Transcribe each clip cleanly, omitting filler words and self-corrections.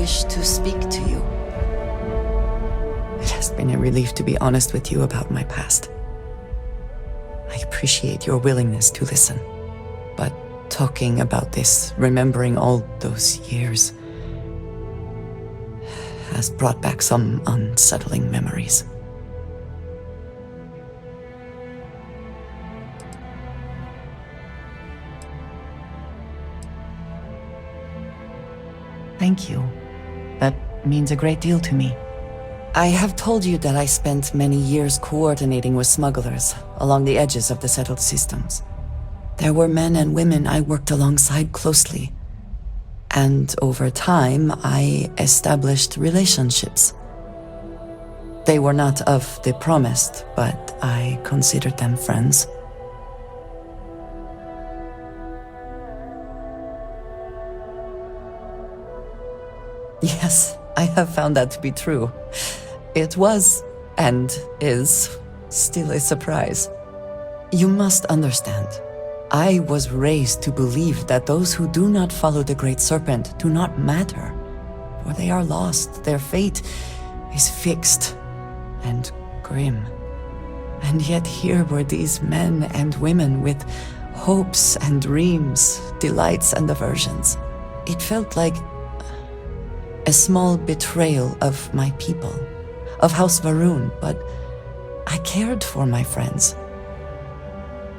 wish to speak to you. It has been a relief to be honest with you about my past. I appreciate your willingness to listen, but talking about this, remembering all those years, has brought back some unsettling memories. Thank you. That means a great deal to me. I have told you that I spent many years coordinating with smugglers along the edges of the settled systems. There were men and women I worked alongside closely. And over time, I established relationships. They were not of the promised, but I considered them friends. Yes, I have found that to be true. It was, and is, still a surprise. You must understand. I was raised to believe that those who do not follow the Great Serpent do not matter, for they are lost. Their fate is fixed and grim. And yet here were these men and women with hopes and dreams, delights and aversions. It felt like a small betrayal of my people, of House Varun, but I cared for my friends.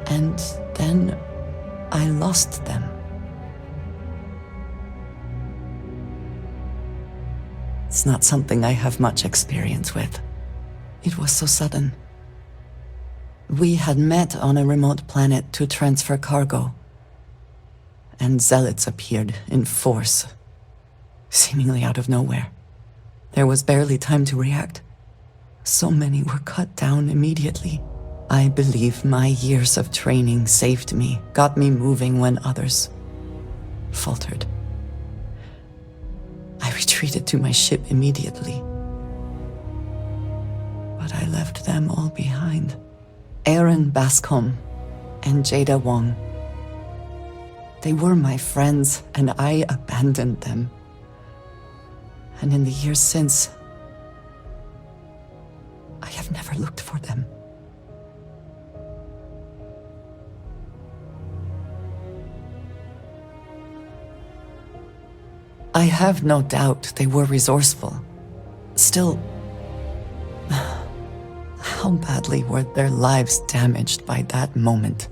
And then I lost them. It's not something I have much experience with. It was so sudden. We had met on a remote planet to transfer cargo, and zealots appeared in force, seemingly out of nowhere. There was barely time to react. So many were cut down immediately. I believe my years of training saved me, got me moving when others faltered. I retreated to my ship immediately. But I left them all behind. Aaron Bascom and Jada Wong. They were my friends, and I abandoned them. And in the years since, I have never looked for them. I have no doubt they were resourceful. Still, how badly were their lives damaged by that moment?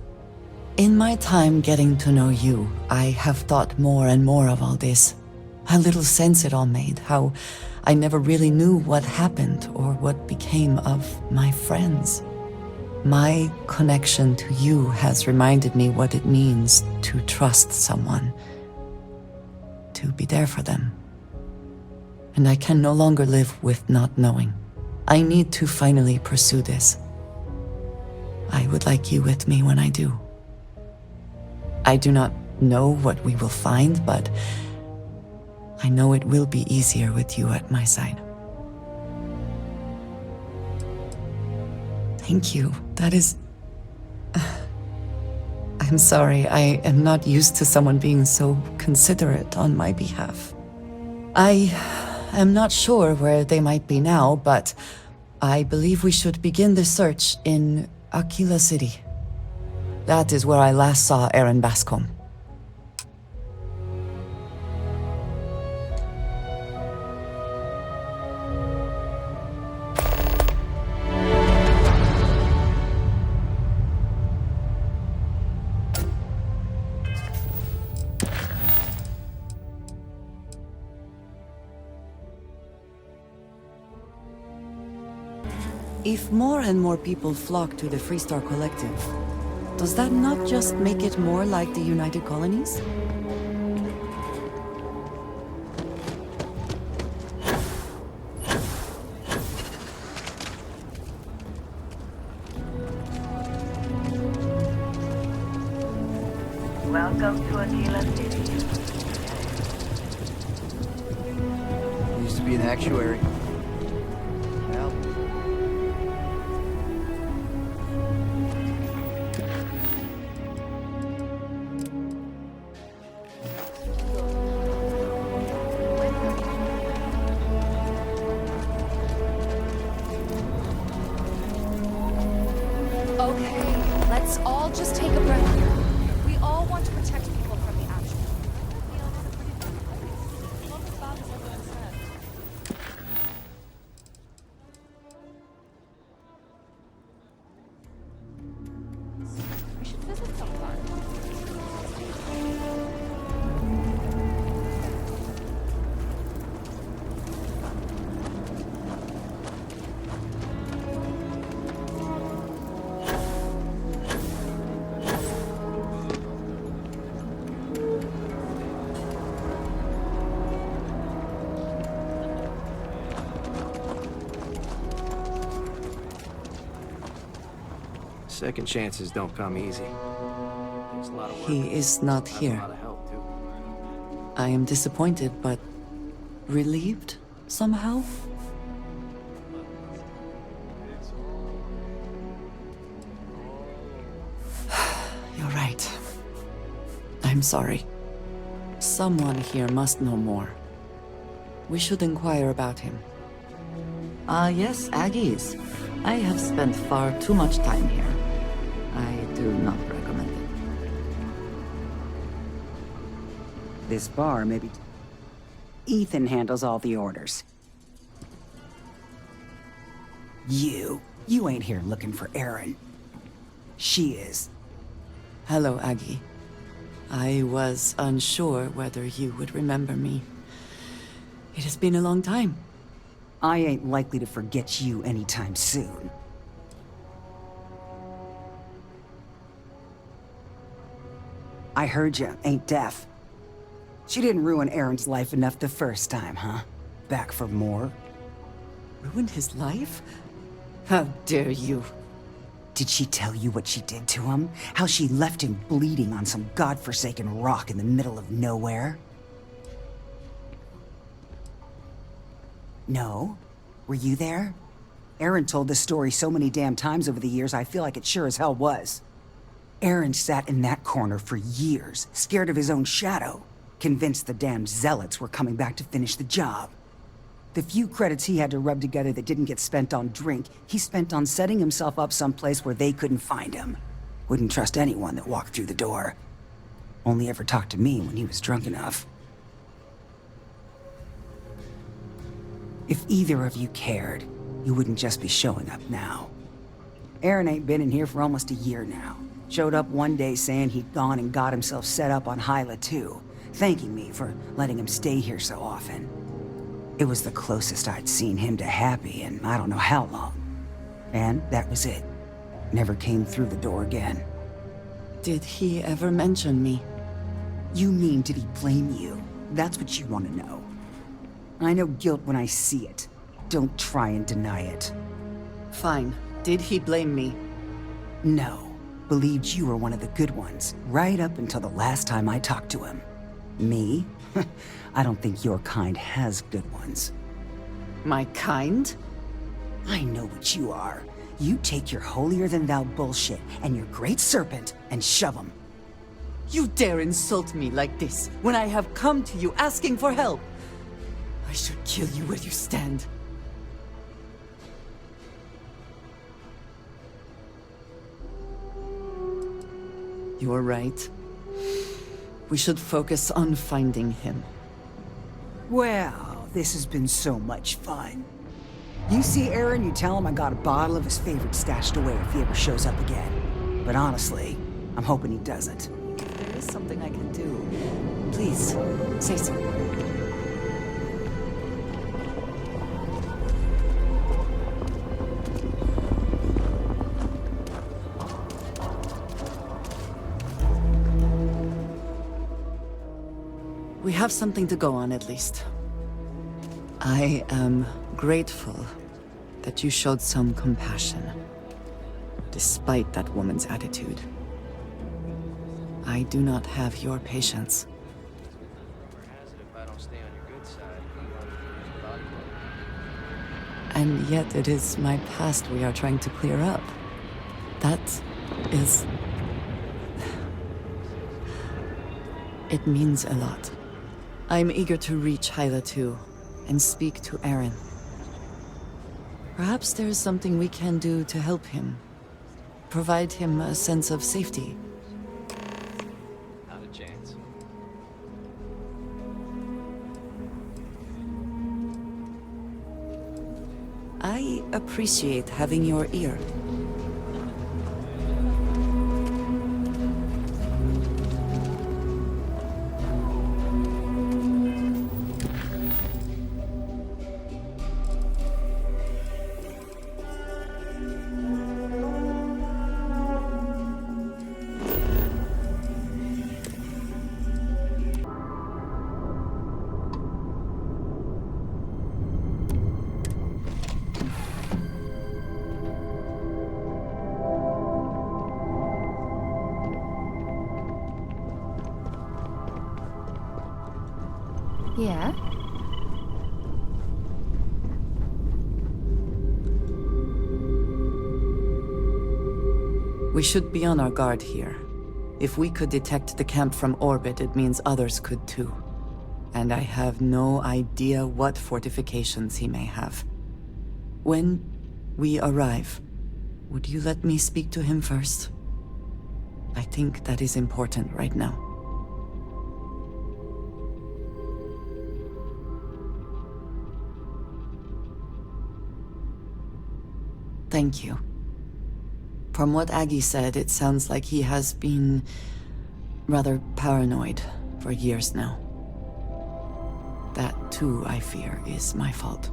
In my time getting to know you, I have thought more and more of all this. How little sense it all made, how I never really knew what happened or what became of my friends. My connection to you has reminded me what it means to trust someone, to be there for them. And I can no longer live with not knowing. I need to finally pursue this. I would like you with me when I do. I do not know what we will find, but I know it will be easier with you at my side. Thank you. That is... I'm sorry, I am not used to someone being so considerate on my behalf. I am not sure where they might be now, but I believe we should begin the search in Aquila City. That is where I last saw Aaron Bascom. If more and more people flock to the Freestar Collective, does that not just make it more like the United Colonies? Welcome to Aquila City. Used to be an actuary. Well, Let's all just take a breath here. We all want to protect people from the action. We should visit sometime. Second chances don't come easy. Takes a lot of work. He is not Has here. a lot of help, too. I am disappointed, but relieved somehow? You're right. I'm sorry. Someone here must know more. We should inquire about him. Yes, Aggies. I have spent far too much time here. I do not recommend it. This bar may be... Ethan handles all the orders. You ain't here looking for Erin. She is. Hello, Aggie. I was unsure whether you would remember me. It has been a long time. I ain't likely to forget you anytime soon. I heard you ain't deaf. She didn't ruin Erin's life enough the first time, huh? Back for more? Ruined his life? How dare you? Did she tell you what she did to him? How she left him bleeding on some godforsaken rock in the middle of nowhere? No? Were you there? Erin told this story so many damn times over the years, I feel like it sure as hell was. Erin sat in that corner for years, scared of his own shadow, convinced the damn zealots were coming back to finish the job. The few credits he had to rub together that didn't get spent on drink, he spent on setting himself up someplace where they couldn't find him. Wouldn't trust anyone that walked through the door. Only ever talked to me when he was drunk enough. If either of you cared, you wouldn't just be showing up now. Erin ain't been in here for almost a year now. Showed up one day saying he'd gone and got himself set up on Hyla too, thanking me for letting him stay here so often. It was the closest I'd seen him to happy in I don't know how long. And that was it. Never came through the door again. Did he ever mention me? You mean, did he blame you? That's what you want to know. I know guilt when I see it. Don't try and deny it. Fine. Did he blame me? No. Believed you were one of the good ones, right up until the last time I talked to him. Me? I don't think your kind has good ones. My kind? I know what you are. You take your holier-than-thou bullshit and your great serpent and shove them. You dare insult me like this when I have come to you asking for help. I should kill you where you stand. You are right. We should focus on finding him. Well, this has been so much fun. You see Erin, you tell him I got a bottle of his favorite stashed away if he ever shows up again. But honestly, I'm hoping he doesn't. There is something I can do. Please, say so. We have something to go on, at least. I am grateful that you showed some compassion, despite that woman's attitude. I do not have your patience. If I don't stay on your good side, And yet it is my past we are trying to clear up. That is... It means a lot. I'm eager to reach Hyla too, and speak to Erin. Perhaps there is something we can do to help him. provide him a sense of safety. Not a chance. I appreciate having your ear. Yeah? We should be on our guard here. If we could detect the camp from orbit, it means others could too. And I have no idea what fortifications he may have. When we arrive, would you let me speak to him first? I think that is important right now. Thank you. From what Aggie said, it sounds like he has been rather paranoid for years now. That too, I fear, is my fault.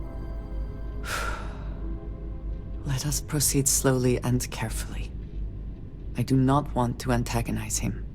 Let us proceed slowly and carefully. I do not want to antagonize him.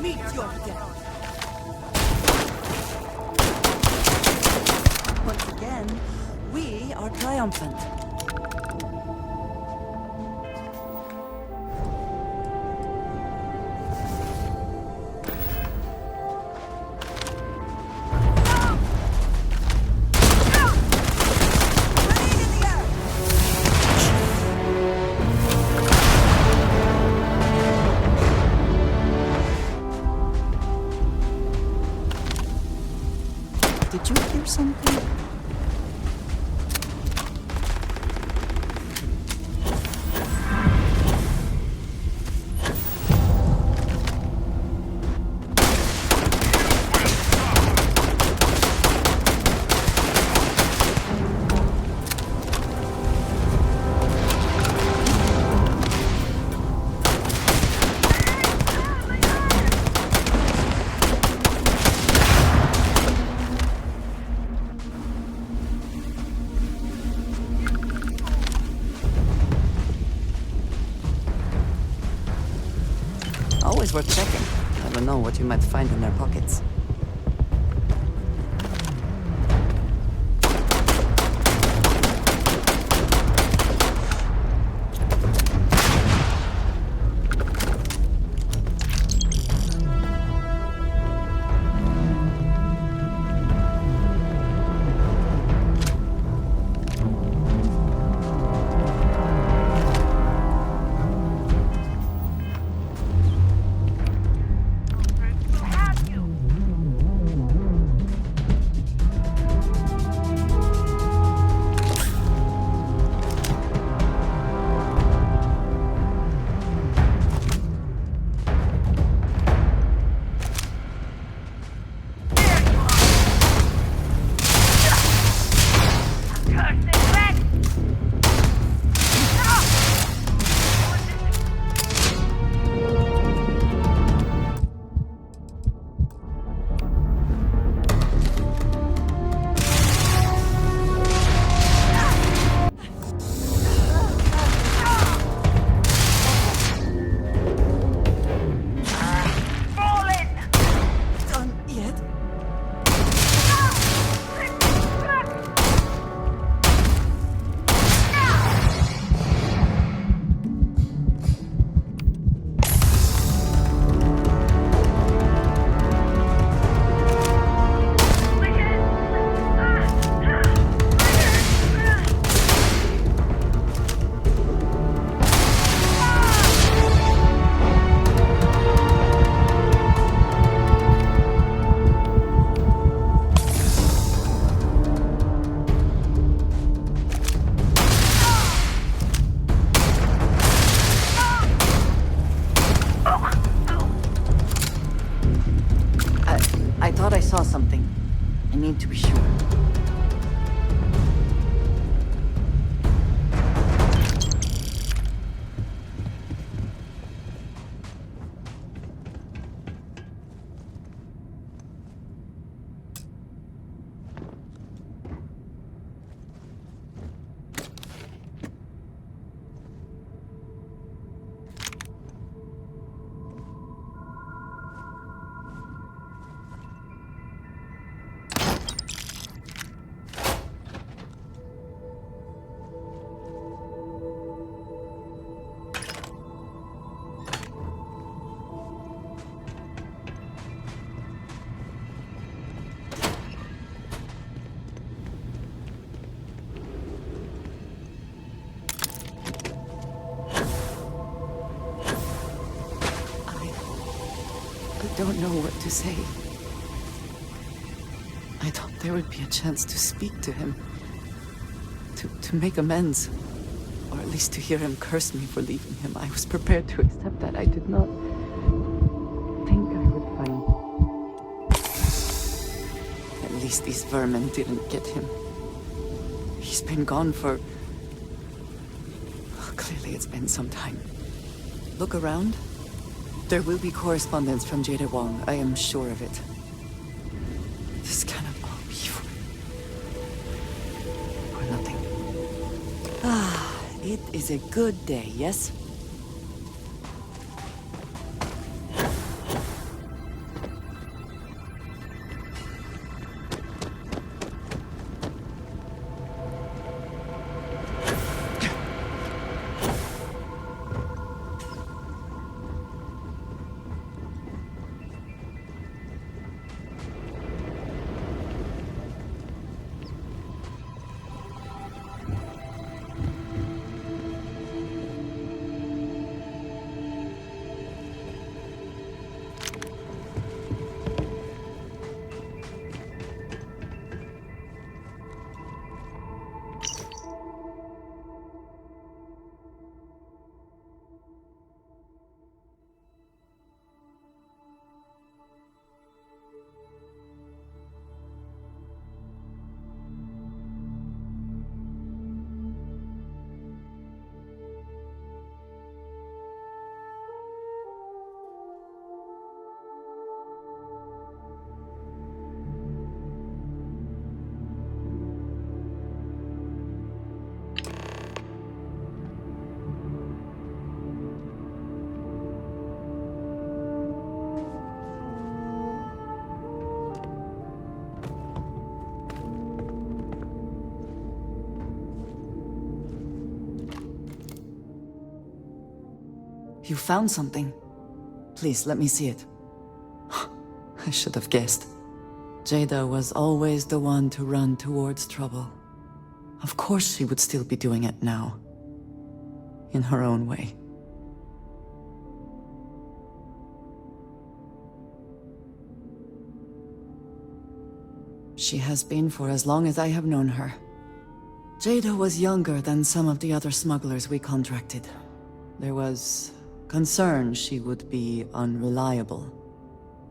Meet your death. Once again, we are triumphant. Did you hear something? always worth checking. Never know what you might find in their pockets. Have you? Done yet? I thought I saw something. I need to be sure. I don't know what to say. I thought there would be a chance to speak to him. To make amends. Or at least to hear him curse me for leaving him. I was prepared to accept that. I did not think I would find... At least these vermin didn't get him. He's been gone for... Well, clearly it's been some time. Look around. There will be correspondence from Jade Wong. I am sure of it. This cannot all be for nothing. Ah, it is a good day, yes? You found something. Please, let me see it. I should have guessed. Jada was always the one to run towards trouble. Of course she would still be doing it now. In her own way. She has been for as long as I have known her. Jada was younger than some of the other smugglers we contracted. There was concern she would be unreliable.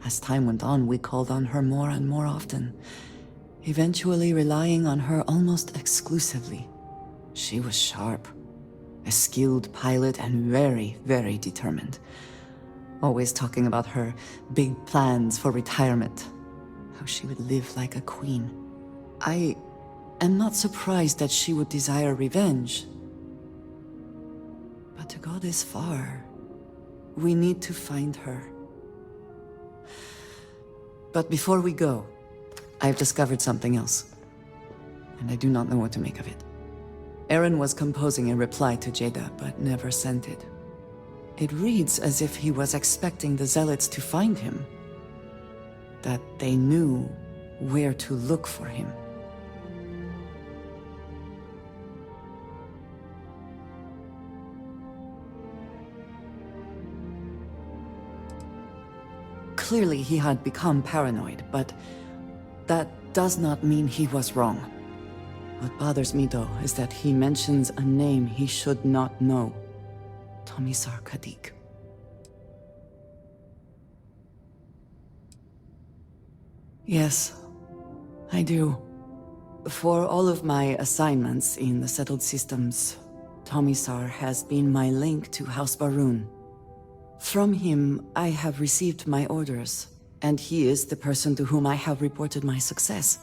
As time went on, we called on her more and more often, eventually relying on her almost exclusively. She was sharp, a skilled pilot and very, very determined. Always talking about her big plans for retirement, how she would live like a queen. I am not surprised that she would desire revenge. But to go this far, we need to find her. But before we go, I've discovered something else. And I do not know what to make of it. Aaron was composing a reply to Jada, but never sent it. It reads as if he was expecting the Zealots to find him. That they knew where to look for him. Clearly he had become paranoid, but that does not mean he was wrong. What bothers me, though, is that he mentions a name he should not know. Tomisar Kadik. Yes, I do. For all of my assignments in the settled systems, Tomisar has been my link to House Barun. From him, I have received my orders, and he is the person to whom I have reported my success.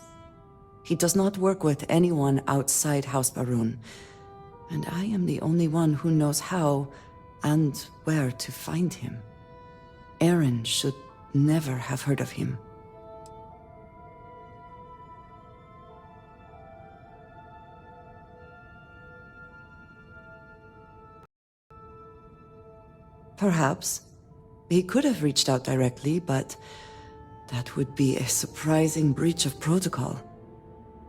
He does not work with anyone outside House Barun, and I am the only one who knows how and where to find him. Aaron should never have heard of him. Perhaps. He could have reached out directly, but that would be a surprising breach of protocol.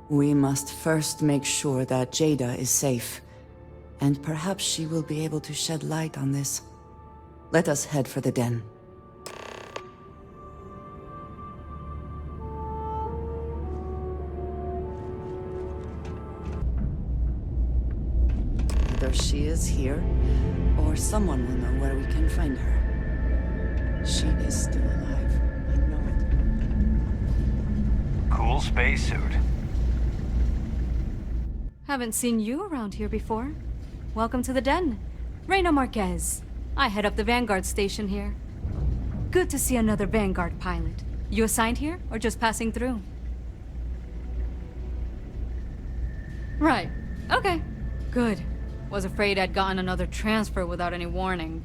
We must first make sure that Jada is safe, and perhaps she will be able to shed light on this. Let us head for the den. Either she is here, or someone will know where we can find her. She is still alive. I know it. Cool spacesuit. Haven't seen you around here before. Welcome to the den. Reina Marquez. I head up the Vanguard station here. Good to see another Vanguard pilot. You assigned here, or just passing through? Right. Okay. Good. Was afraid I'd gotten another transfer without any warning.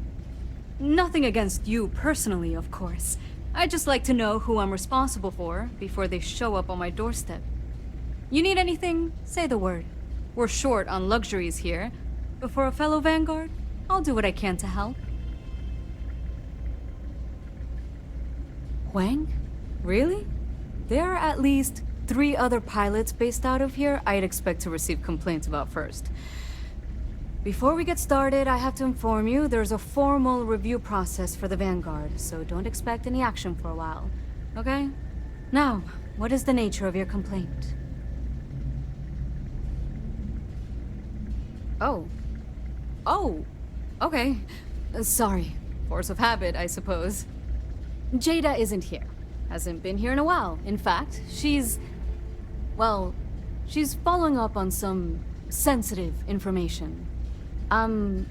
Nothing against you personally, of course. I'd just like to know who I'm responsible for before they show up on my doorstep. You need anything? Say the word. We're short on luxuries here, but for a fellow Vanguard, I'll do what I can to help. Huang? Really? There are at least 3 other pilots based out of here I'd expect to receive complaints about first. Before we get started, I have to inform you there's a formal review process for the Vanguard, so don't expect any action for a while, okay? Now, what is the nature of your complaint? Oh, okay. Sorry. Force of habit, I suppose. Jada isn't here. Hasn't been here in a while. In fact, she's following up on some sensitive information. I'm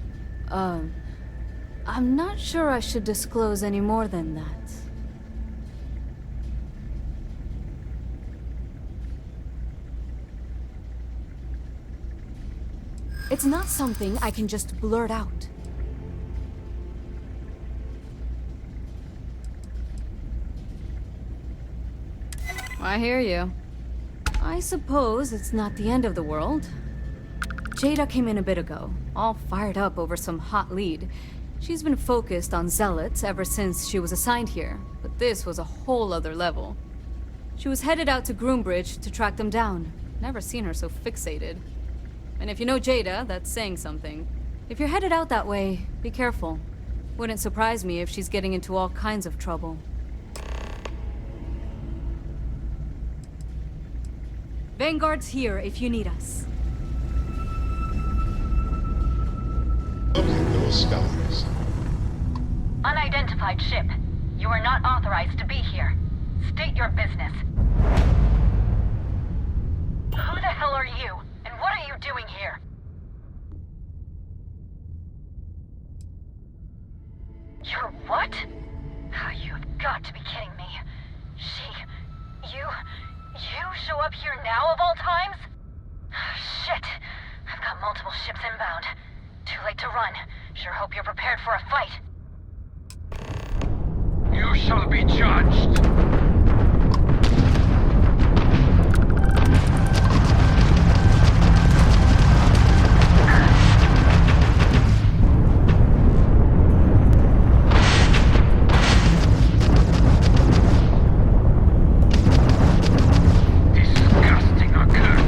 not sure I should disclose any more than that. It's not something I can just blurt out. I hear you. I suppose it's not the end of the world. Jada came in a bit ago, all fired up over some hot lead. She's been focused on zealots ever since she was assigned here, but this was a whole other level. She was headed out to Groombridge to track them down. Never seen her so fixated. And if you know Jada, that's saying something. If you're headed out that way, be careful. Wouldn't surprise me if she's getting into all kinds of trouble. Vanguard's here if you need us. Opening those skies. Unidentified ship. You are not authorized to be here. State your business. Who the hell are you? And what are you doing here? You're what? Oh, you've got to be kidding me. You show up here now of all times? Shit. I've got multiple ships inbound. Too late to run. Sure hope you're prepared for a fight. You shall be judged. Disgusting accursed.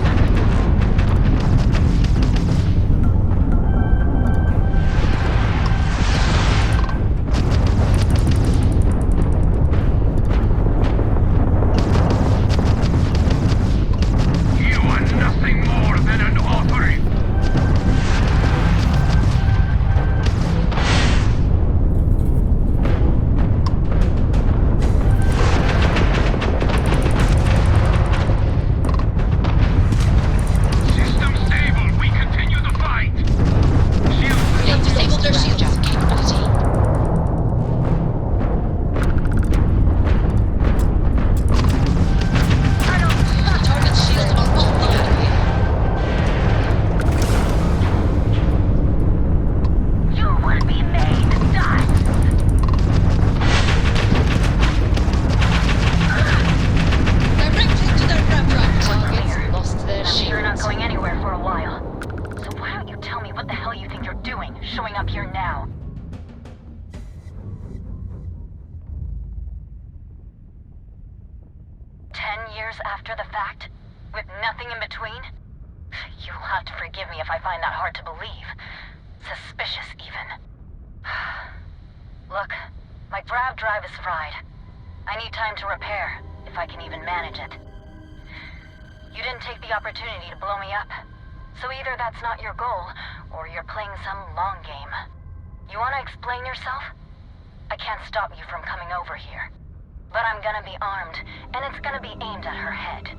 You are nothing more than an offering. System stable. We continue the fight. Shield We have disabled their shield capability. The target's shields are offline. You will be made dust! Directed to their ramrod. Targets lost their I'm sure you're not shields. going anywhere for a while. So why don't you tell me what the hell you think you're doing, showing up here now? Years after the fact? With nothing in between? You'll have to forgive me if I find that hard to believe. Suspicious, even. Look, my grab drive is fried. I need time to repair, if I can even manage it. You didn't take the opportunity to blow me up. So either that's not your goal, or you're playing some long game. You want to explain yourself? I can't stop you from coming over here. But I'm gonna be armed, and it's gonna be aimed at her head.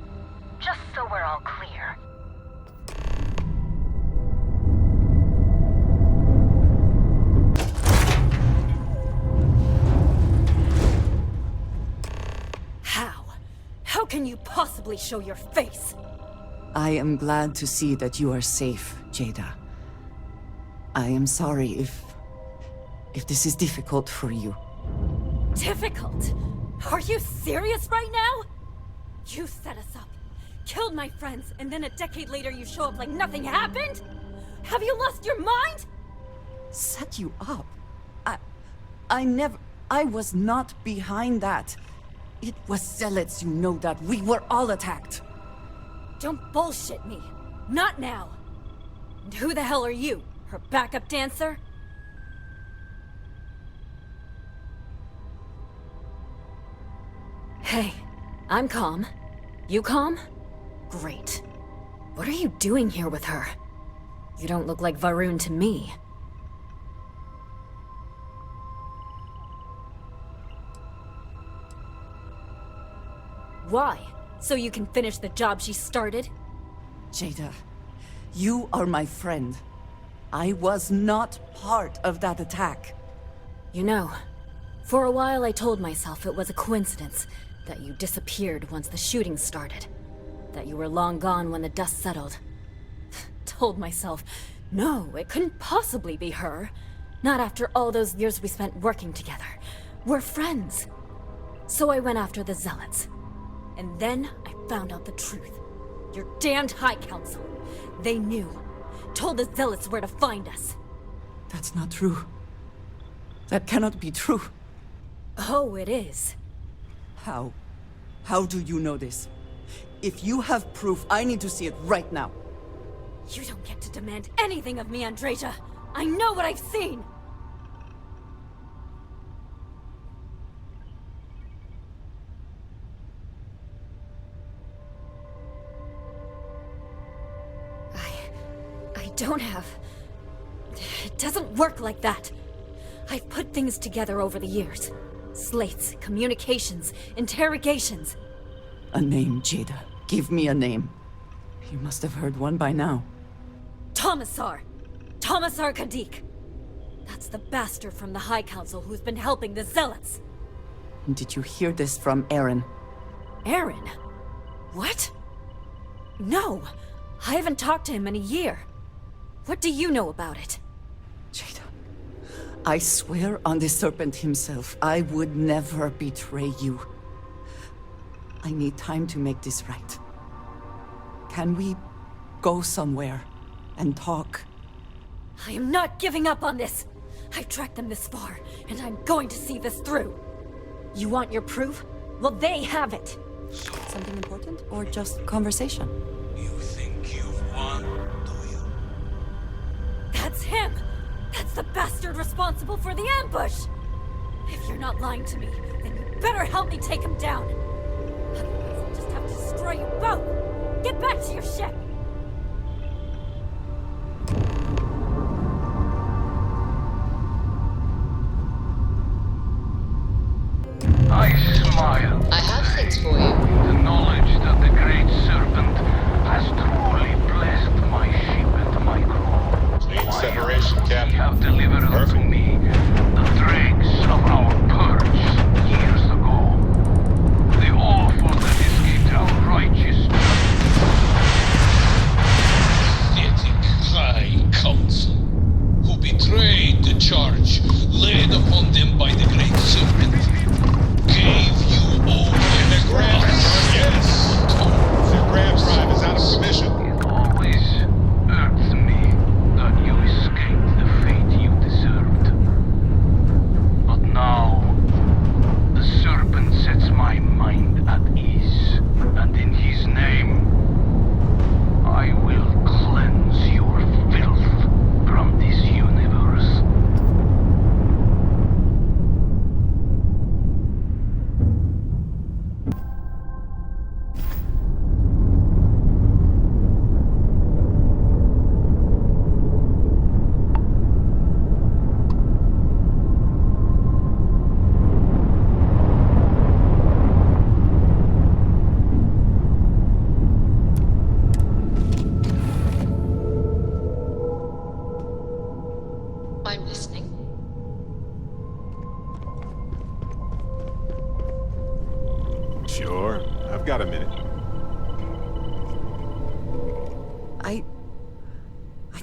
Just so we're all clear. How? How can you possibly show your face? I am glad to see that you are safe, Jada. I am sorry if this is difficult for you. Difficult? Are you serious right now? You set us up, killed my friends, and then a decade later you show up like nothing happened? Have you lost your mind? Set you up? I was not behind that. It was zealots, you know that. We were all attacked. Don't bullshit me. Not now. And who the hell are you? Her backup dancer? Hey, I'm calm. You calm? Great. What are you doing here with her? You don't look like Varun to me. Why? So you can finish the job she started? Jada, you are my friend. I was not part of that attack. You know, for a while I told myself it was a coincidence that you disappeared once the shooting started. That you were long gone when the dust settled. Told myself, no, it couldn't possibly be her. Not after all those years we spent working together. We're friends. So I went after the zealots. And then I found out the truth. Your damned High Council. They knew. Told the zealots where to find us. That's not true. That cannot be true. Oh, it is. How? How do you know this? If you have proof, I need to see it right now. You don't get to demand anything of me, Andreja. I know what I've seen! I don't have... It doesn't work like that. I've put things together over the years. Slates, communications, interrogations. A name, Jada. Give me a name. You must have heard one by now. Tomasar! Tomasar Kadik! That's the bastard from the High Council who's been helping the Zealots! Did you hear this from Aaron? Aaron? What? No! I haven't talked to him in a year. What do you know about it? Jada, I swear on the Serpent himself, I would never betray you. I need time to make this right. Can we go somewhere and talk? I am not giving up on this! I've tracked them this far, and I'm going to see this through! You want your proof? Well, they have it! Something important or just conversation? You think you've won, do you? That's him! That's the bastard responsible for the ambush! If you're not lying to me, then you better help me take him down! Otherwise, I'll just have to destroy you both! Get back to your ship! I smile. I have things for you. The knowledge that the Great Serpent has truly blessed my ship and my crew. Need separation, Captain. You have delivered unto Perfect. me the dregs of our purge years ago. The awful that escaped our righteous Pathetic High Council, who betrayed the charge laid upon them by the Great Serpent, gave you over the Grab. Yes! The Grab Drive is out of commission. It always hurts me that you escaped the fate you deserved. But now, the Serpent sets my mind at ease, and in his name, I will cleanse your filth from this universe. I'm listening. Sure, I've got a minute. I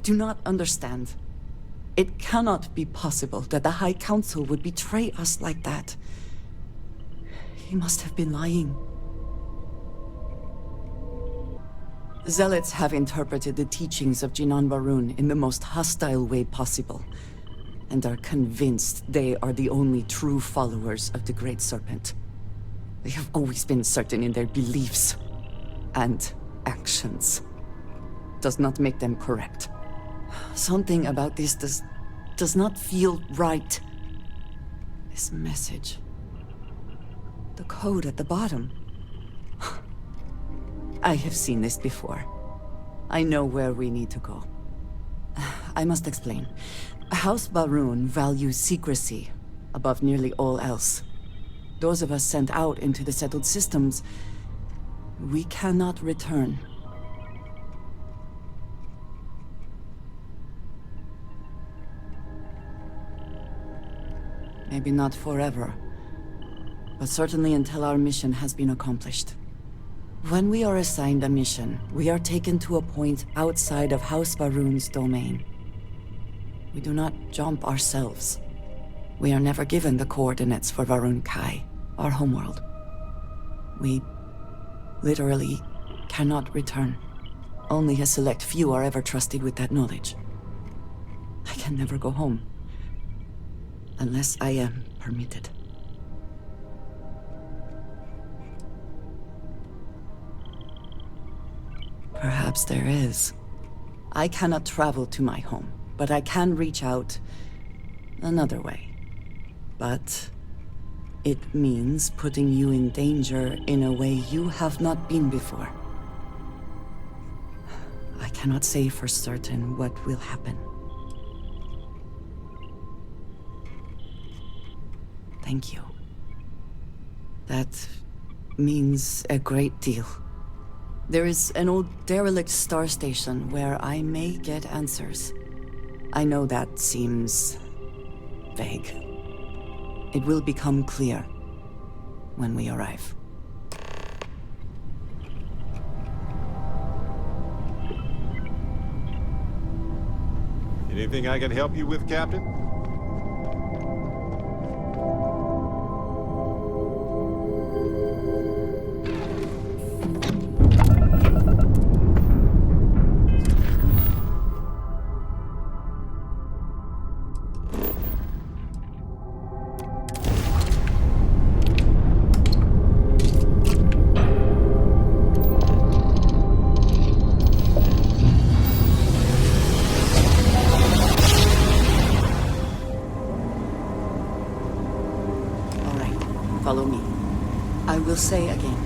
do not understand. It cannot be possible that the High Council would betray us like that. He must have been lying. Zealots have interpreted the teachings of Jinan Varun in the most hostile way possible, and are convinced they are the only true followers of the Great Serpent. They have always been certain in their beliefs and actions. Does not make them correct. Something about this does not feel right. This message. The code at the bottom. I have seen this before. I know where we need to go. I must explain. House Varun values secrecy above nearly all else. Those of us sent out into the settled systems, we cannot return. Maybe not forever, but certainly until our mission has been accomplished. When we are assigned a mission, we are taken to a point outside of House Varun's domain. We do not jump ourselves. We are never given the coordinates for Varun Kai, our homeworld. We literally cannot return. Only a select few are ever trusted with that knowledge. I can never go home. Unless I am permitted. Perhaps there is. I cannot travel to my home, but I can reach out another way. But it means putting you in danger in a way you have not been before. I cannot say for certain what will happen. Thank you. That means a great deal. There is an old derelict star station where I may get answers. I know that seems vague. It will become clear when we arrive. Anything I can help you with, Captain? Follow me. I will say again,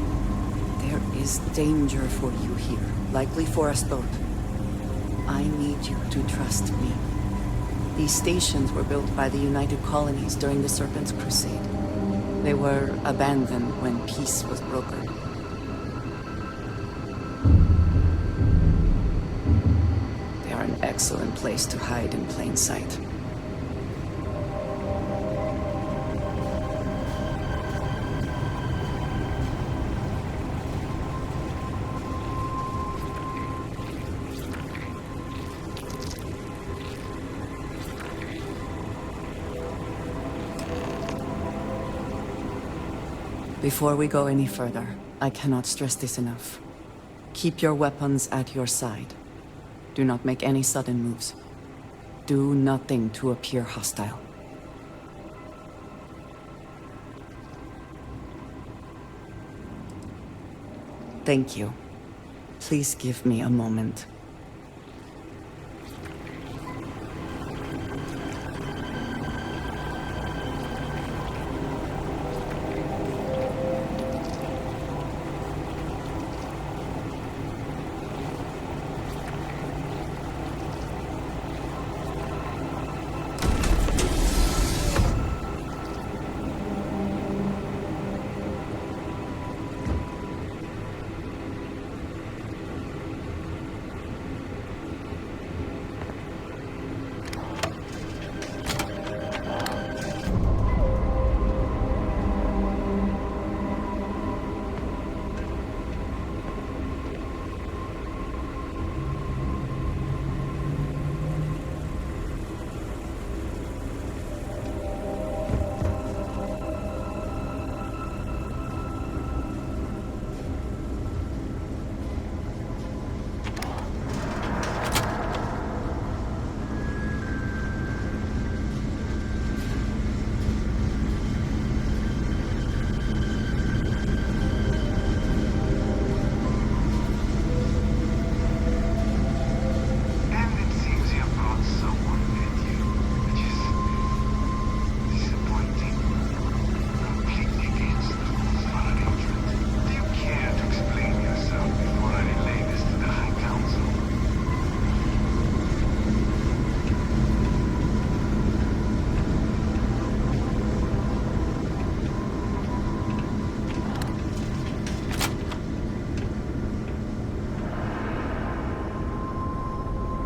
there is danger for you here, likely for us both. I need you to trust me. These stations were built by the United Colonies during the Serpent's Crusade. They were abandoned when peace was brokered. They are an excellent place to hide in plain sight. Before we go any further, I cannot stress this enough. Keep your weapons at your side. Do not make any sudden moves. Do nothing to appear hostile. Thank you. Please give me a moment.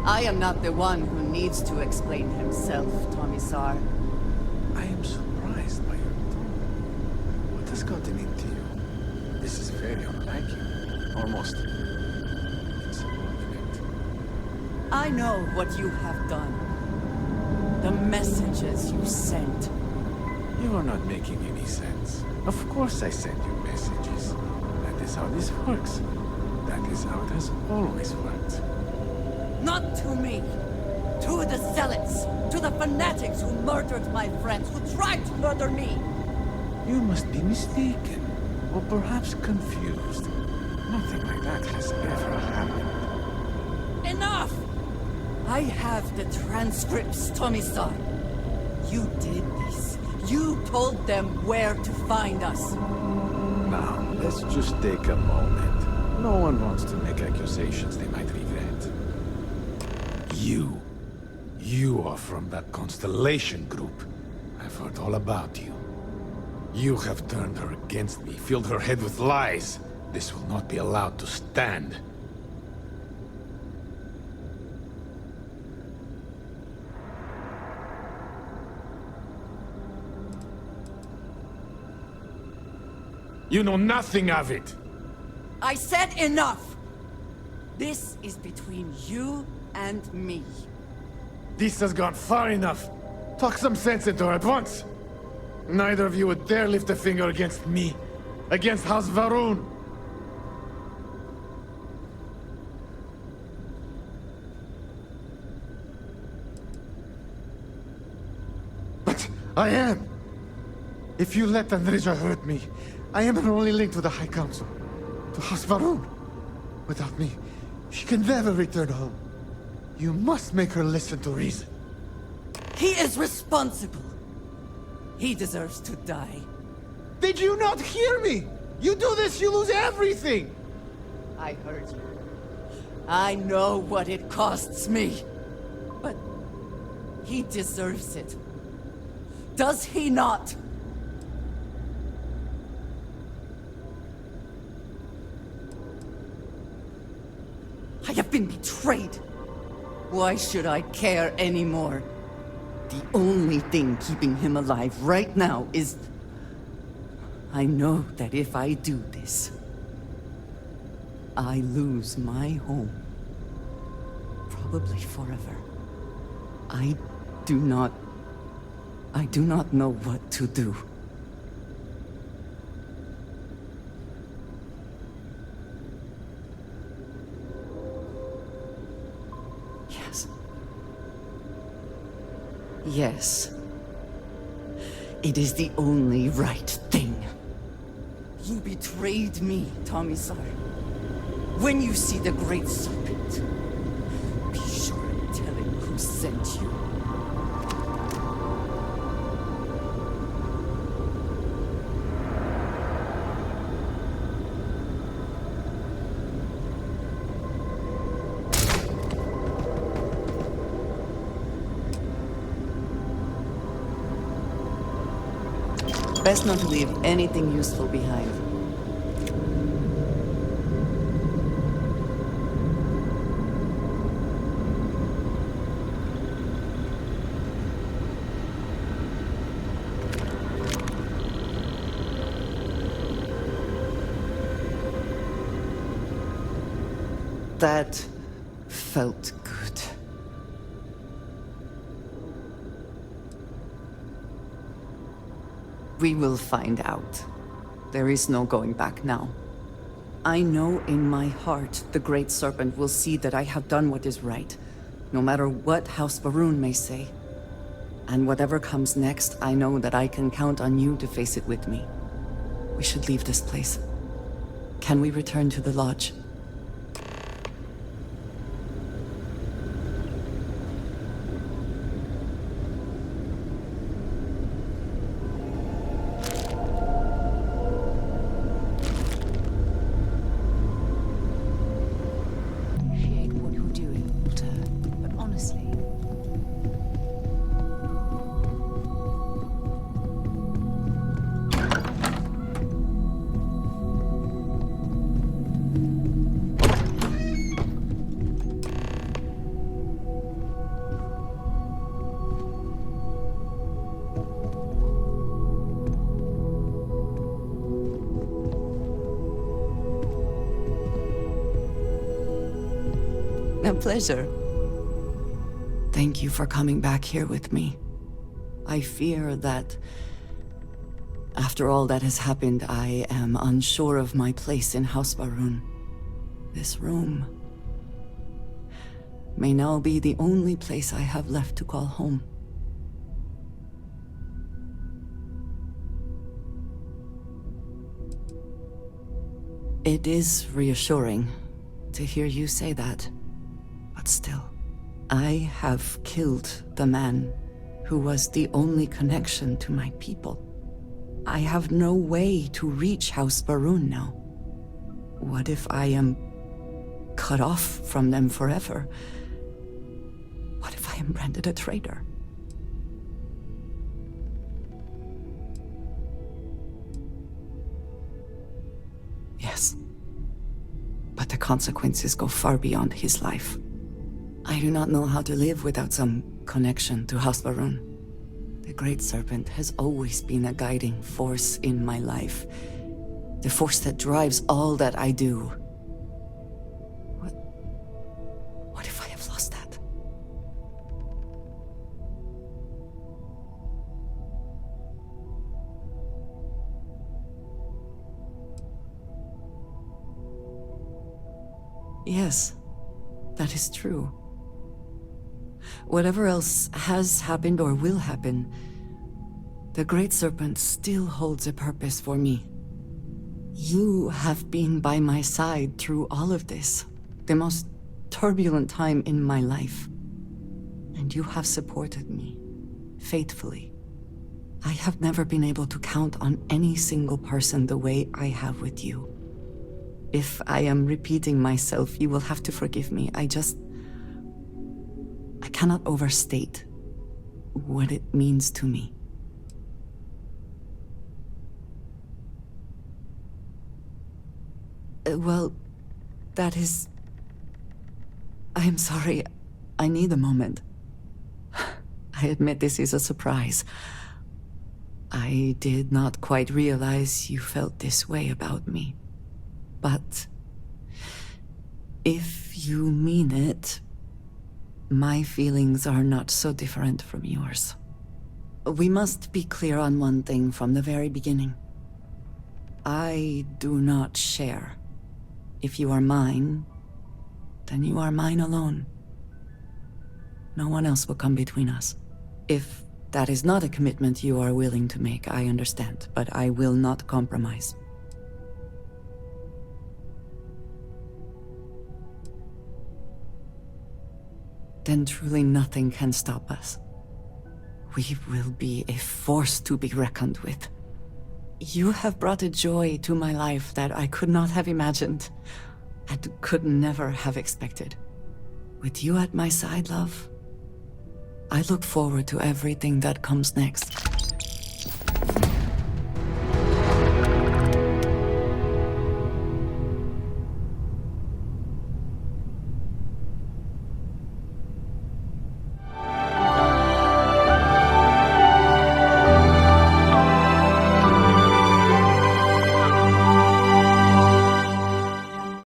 I am not the one who needs to explain himself, Commissar. I am surprised by your tone. What has gotten into you? This is very unlike you. Almost insubordinate. I know what you have done. The messages you sent. You are not making any sense. Of course I send you messages. That is how this works. That is how it has always worked. Not to me! To the zealots! To the fanatics who murdered my friends, who tried to murder me! You must be mistaken, or perhaps confused. Nothing like that has ever happened. Enough! I have the transcripts, Tommy-san. You did this. You told them where to find us. Now, let's just take a moment. No one wants to make accusations they might regret. You are from that Constellation group. I've heard all about you. You have turned her against me, filled her head with lies. This will not be allowed to stand. You know nothing of it! I said enough! This is between you and me. This has gone far enough. Talk some sense into her at once. Neither of you would dare lift a finger against me. Against House Varun. But I am. If you let Andreja hurt me, I am her only link to the High Council. To House Varun. Without me, she can never return home. You must make her listen to reason. He is responsible. He deserves to die. Did you not hear me? You do this, you lose everything! I heard you. I know what it costs me. But he deserves it. Does he not? I have been betrayed. Why should I care anymore? The only thing keeping him alive right now is... I know that if I do this, I lose my home. Probably forever. I do not know what to do. Yes. It is the only right thing. You betrayed me, Tommy-san. When you see the Great Serpent, be sure and tell him who sent you. Best not to leave anything useful behind. That felt good. We will find out. There is no going back now. I know in my heart the Great Serpent will see that I have done what is right, no matter what House Varun may say. And whatever comes next, I know that I can count on you to face it with me. We should leave this place. Can we return to the lodge? A pleasure. Thank you for coming back here with me. I fear that, after all that has happened, I am unsure of my place in House Varun. This room... may now be the only place I have left to call home. It is reassuring to hear you say that, but still, I have killed the man who was the only connection to my people. I have no way to reach House Baroon now. What if I am cut off from them forever? What if I am branded a traitor? Yes. But the consequences go far beyond his life. I do not know how to live without some connection to House Baroon. The Great Serpent has always been a guiding force in my life. The force that drives all that I do. What if I have lost that? Yes, that is true. Whatever else has happened or will happen, the Great Serpent still holds a purpose for me. You have been by my side through all of this, the most turbulent time in my life. And you have supported me, faithfully. I have never been able to count on any single person the way I have with you. If I am repeating myself, you will have to forgive me. I cannot overstate what it means to me. Well, that is... I am sorry. I need a moment. I admit this is a surprise. I did not quite realize you felt this way about me. But if you mean it, my feelings are not so different from yours. We must be clear on one thing from the very beginning. I do not share. If you are mine, then you are mine alone. No one else will come between us. If that is not a commitment you are willing to make, I understand, but I will not compromise. Then truly nothing can stop us. We will be a force to be reckoned with. You have brought a joy to my life that I could not have imagined, and could never have expected. With you at my side, love, I look forward to everything that comes next.